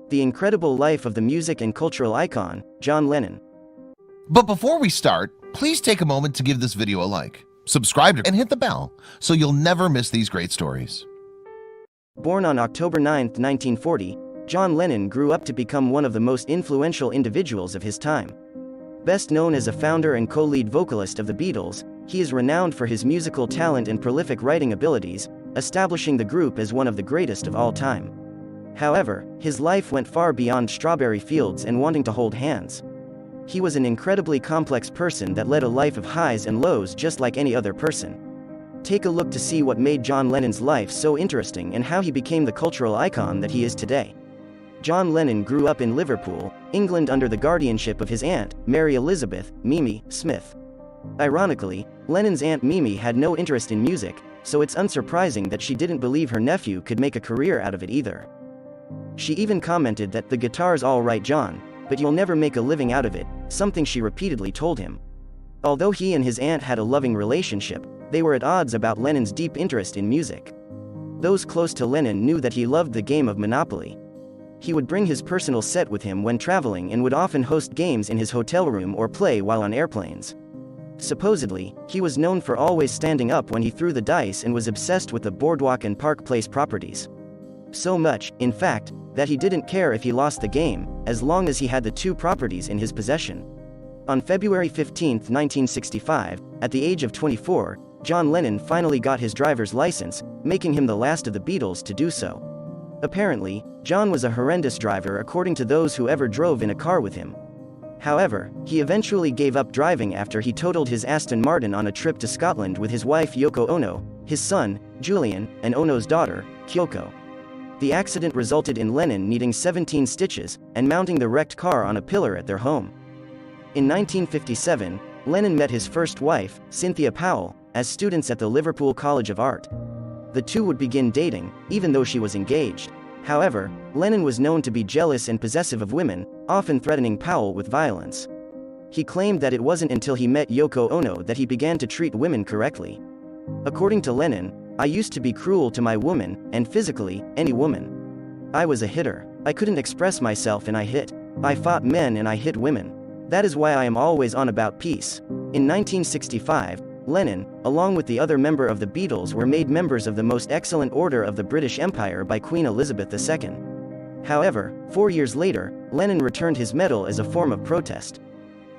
The incredible life of the music and cultural icon, John Lennon. But before we start, please take a moment to give this video a like, subscribe, and hit the bell so you'll never miss these great stories. Born on October 9, 1940, John Lennon grew up to become one of the most influential individuals of his time. Best known as a founder and co-lead vocalist of the Beatles, he is renowned for his musical talent and prolific writing abilities, establishing the group as one of the greatest of all time. However, his life went far beyond strawberry fields and wanting to hold hands. He was an incredibly complex person that led a life of highs and lows just like any other person. Take a look to see what made John Lennon's life so interesting and how he became the cultural icon that he is today. John Lennon grew up in Liverpool, England under the guardianship of his aunt, Mary Elizabeth, Mimi, Smith. Ironically, Lennon's aunt Mimi had no interest in music, so it's unsurprising that she didn't believe her nephew could make a career out of it either. She even commented that the guitar's all right, John, but you'll never make a living out of it, something she repeatedly told him. Although he and his aunt had a loving relationship, they were at odds about Lennon's deep interest in music. Those close to Lennon knew that he loved the game of Monopoly. He would bring his personal set with him when traveling and would often host games in his hotel room or play while on airplanes. Supposedly, he was known for always standing up when he threw the dice and was obsessed with the Boardwalk and Park Place properties. So much, in fact, that he didn't care if he lost the game, as long as he had the two properties in his possession. On February 15, 1965, at the age of 24, John Lennon finally got his driver's license, making him the last of the Beatles to do so. Apparently, John was a horrendous driver according to those who ever drove in a car with him. However, he eventually gave up driving after he totaled his Aston Martin on a trip to Scotland with his wife Yoko Ono, his son, Julian, and Ono's daughter, Kyoko. The accident resulted in Lennon needing 17 stitches and mounting the wrecked car on a pillar at their home. In 1957, Lennon met his first wife, Cynthia Powell, as students at the Liverpool College of Art. The two would begin dating, even though she was engaged. However, Lennon was known to be jealous and possessive of women, often threatening Powell with violence. He claimed that it wasn't until he met Yoko Ono that he began to treat women correctly. According to Lennon, "I used to be cruel to my woman, and physically, any woman. I was a hitter. I couldn't express myself and I hit. I fought men and I hit women. That is why I am always on about peace." In 1965, Lennon, along with the other member of the Beatles, were made members of the Most Excellent Order of the British Empire by Queen Elizabeth II. However, 4 years later, Lennon returned his medal as a form of protest.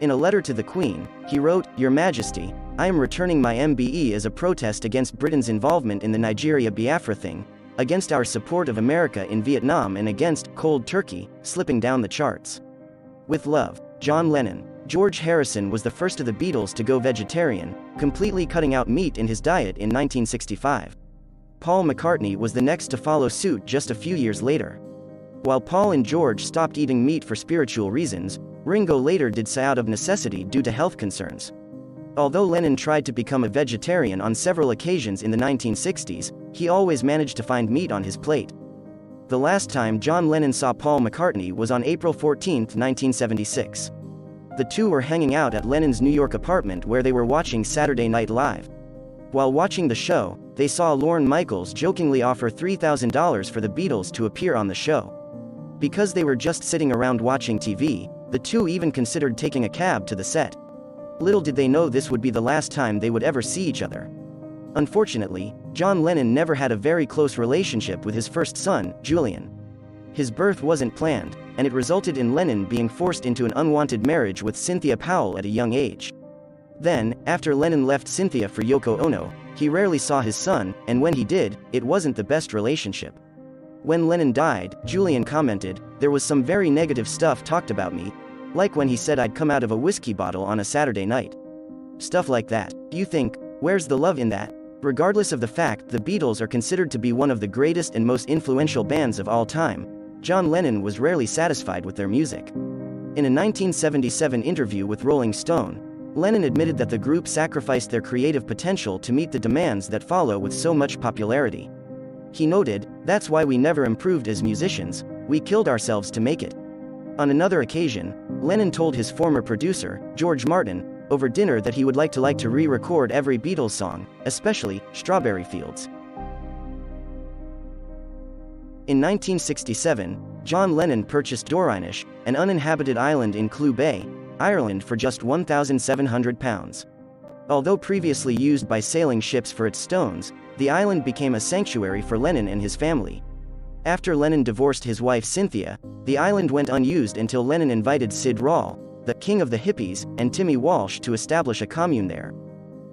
In a letter to the Queen, he wrote, "Your Majesty, I am returning my MBE as a protest against Britain's involvement in the Nigeria-Biafra thing, against our support of America in Vietnam and against Cold Turkey, slipping down the charts. With love, John Lennon." George Harrison was the first of the Beatles to go vegetarian, completely cutting out meat in his diet in 1965. Paul McCartney was the next to follow suit just a few years later. While Paul and George stopped eating meat for spiritual reasons, Ringo later did so out of necessity due to health concerns. Although Lennon tried to become a vegetarian on several occasions in the 1960s, he always managed to find meat on his plate. The last time John Lennon saw Paul McCartney was on April 14, 1976. The two were hanging out at Lennon's New York apartment where they were watching Saturday Night Live. While watching the show, they saw Lorne Michaels jokingly offer $3,000 for the Beatles to appear on the show. Because they were just sitting around watching TV, the two even considered taking a cab to the set. Little did they know this would be the last time they would ever see each other. Unfortunately, John Lennon never had a very close relationship with his first son, Julian. His birth wasn't planned, and it resulted in Lennon being forced into an unwanted marriage with Cynthia Powell at a young age. Then, after Lennon left Cynthia for Yoko Ono, he rarely saw his son, and when he did, it wasn't the best relationship. When Lennon died, Julian commented, "There was some very negative stuff talked about me, like when he said I'd come out of a whiskey bottle on a Saturday night. Stuff like that. Do you think, where's the love in that?" Regardless of the fact the Beatles are considered to be one of the greatest and most influential bands of all time, John Lennon was rarely satisfied with their music. In a 1977 interview with Rolling Stone, Lennon admitted that the group sacrificed their creative potential to meet the demands that follow with so much popularity. He noted, "That's why we never improved as musicians, we killed ourselves to make it." On another occasion, Lennon told his former producer, George Martin, over dinner that he would like to re-record every Beatles song, especially Strawberry Fields. In 1967, John Lennon purchased Dorinish, an uninhabited island in Clew Bay, Ireland for just £1,700. Although previously used by sailing ships for its stones, the island became a sanctuary for Lennon and his family. After Lennon divorced his wife Cynthia, the island went unused until Lennon invited Sid Roll, the king of the hippies, and Timmy Walsh to establish a commune there.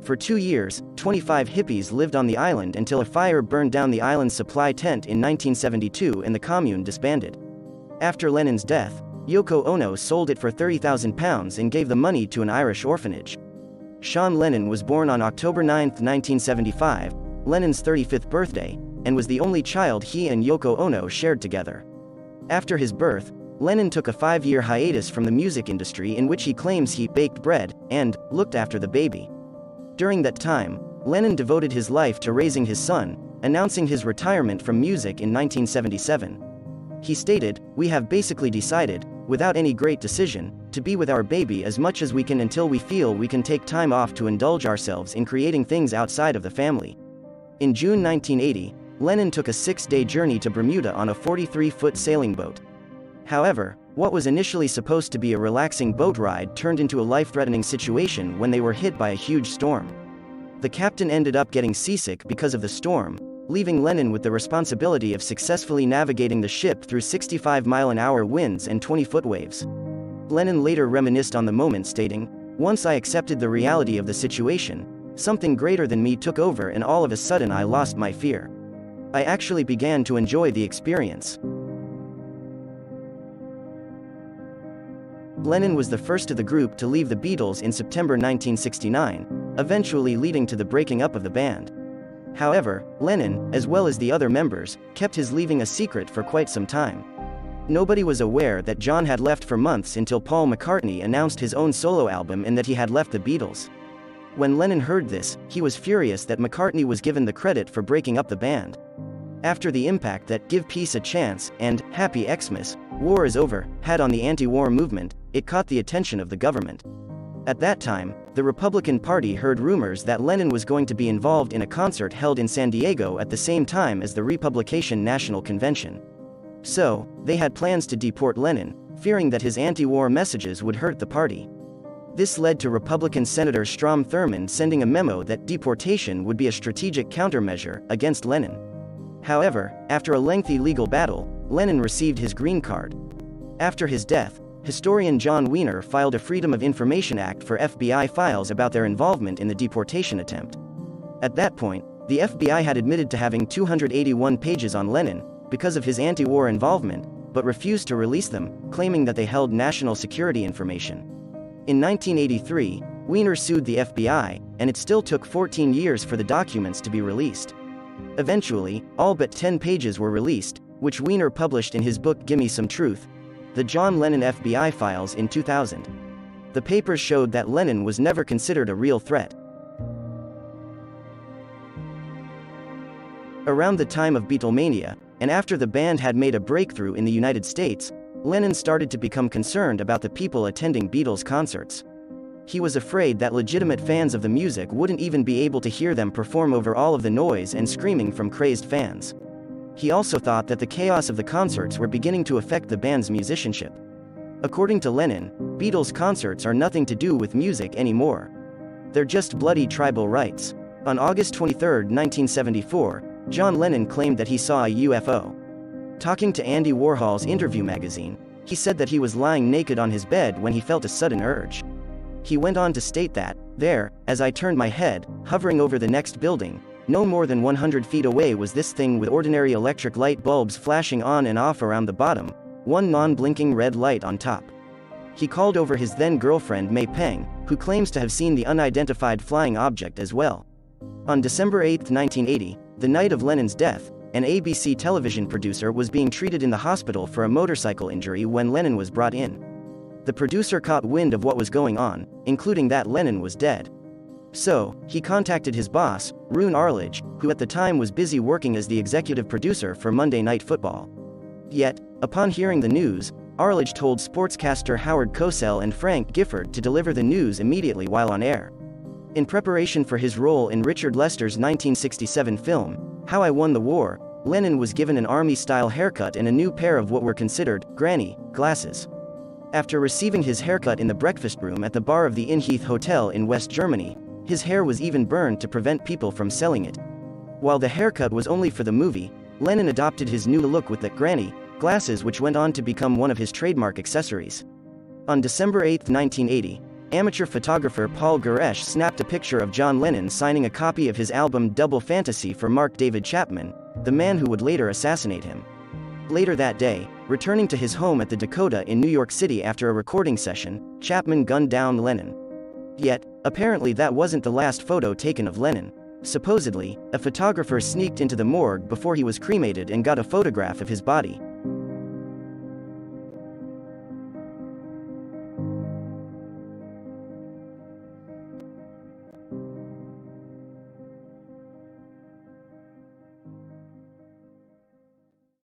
For 2 years, 25 hippies lived on the island until a fire burned down the island's supply tent in 1972 and the commune disbanded. After Lennon's death, Yoko Ono sold it for £30,000 and gave the money to an Irish orphanage. Sean Lennon was born on October 9, 1975, Lennon's 35th birthday, and was the only child he and Yoko Ono shared together. After his birth, Lennon took a 5-year hiatus from the music industry in which he claims he baked bread and looked after the baby. During that time, Lennon devoted his life to raising his son, announcing his retirement from music in 1977. He stated, "We have basically decided, without any great decision, to be with our baby as much as we can until we feel we can take time off to indulge ourselves in creating things outside of the family." In June 1980, Lennon took a 6-day journey to Bermuda on a 43-foot sailing boat. However, what was initially supposed to be a relaxing boat ride turned into a life-threatening situation when they were hit by a huge storm. The captain ended up getting seasick because of the storm, leaving Lennon with the responsibility of successfully navigating the ship through 65-mile-an-hour winds and 20-foot waves. Lennon later reminisced on the moment, stating, "Once I accepted the reality of the situation, something greater than me took over and all of a sudden I lost my fear. I actually began to enjoy the experience." Lennon was the first of the group to leave the Beatles in September 1969, eventually leading to the breaking up of the band. However, Lennon, as well as the other members, kept his leaving a secret for quite some time. Nobody was aware that John had left for months until Paul McCartney announced his own solo album and that he had left the Beatles. When Lennon heard this, he was furious that McCartney was given the credit for breaking up the band. After the impact that "Give Peace a Chance" and "Happy Xmas, War is Over" had on the anti-war movement, it caught the attention of the government. At that time, the Republican Party heard rumors that Lennon was going to be involved in a concert held in San Diego at the same time as the Republican National Convention. So, they had plans to deport Lennon, fearing that his anti-war messages would hurt the party. This led to Republican Senator Strom Thurmond sending a memo that deportation would be a strategic countermeasure against Lennon. However, after a lengthy legal battle, Lennon received his green card. After his death, historian John Wiener filed a Freedom of Information Act for FBI files about their involvement in the deportation attempt. At that point, the FBI had admitted to having 281 pages on Lennon because of his anti-war involvement, but refused to release them, claiming that they held national security information. In 1983, Wiener sued the FBI, and it still took 14 years for the documents to be released. Eventually, all but 10 pages were released, which Wiener published in his book Gimme Some Truth, The John Lennon FBI Files in 2000. The papers showed that Lennon was never considered a real threat. Around the time of Beatlemania, and after the band had made a breakthrough in the United States, Lennon started to become concerned about the people attending Beatles concerts. He was afraid that legitimate fans of the music wouldn't even be able to hear them perform over all of the noise and screaming from crazed fans. He also thought that the chaos of the concerts were beginning to affect the band's musicianship. According to Lennon, Beatles concerts are nothing to do with music anymore. They're just bloody tribal rites. On August 23, 1974, John Lennon claimed that he saw a UFO. Talking to Andy Warhol's Interview magazine, he said that he was lying naked on his bed when he felt a sudden urge. He went on to state that, "There, as I turned my head, hovering over the next building, no more than 100 feet away was this thing with ordinary electric light bulbs flashing on and off around the bottom, one non-blinking red light on top." He called over his then-girlfriend May Peng, who claims to have seen the unidentified flying object as well. On December 8, 1980, the night of Lennon's death, an ABC television producer was being treated in the hospital for a motorcycle injury when Lennon was brought in. The producer caught wind of what was going on, including that Lennon was dead. So, he contacted his boss, Roone Arledge, who at the time was busy working as the executive producer for Monday Night Football. Yet, upon hearing the news, Arledge told sportscaster Howard Cosell and Frank Gifford to deliver the news immediately while on air. In preparation for his role in Richard Lester's 1967 film, How I Won the War, Lennon was given an army-style haircut and a new pair of what were considered granny glasses. After receiving his haircut in the breakfast room at the bar of the Inheath Hotel in West Germany, his hair was even burned to prevent people from selling it. While the haircut was only for the movie, Lennon adopted his new look with the granny glasses, which went on to become one of his trademark accessories. On December 8, 1980, amateur photographer Paul Goresh snapped a picture of John Lennon signing a copy of his album Double Fantasy for Mark David Chapman, the man who would later assassinate him. Later that day, returning to his home at the Dakota in New York City after a recording session, Chapman gunned down Lennon. Yet, apparently that wasn't the last photo taken of Lennon. Supposedly, a photographer sneaked into the morgue before he was cremated and got a photograph of his body.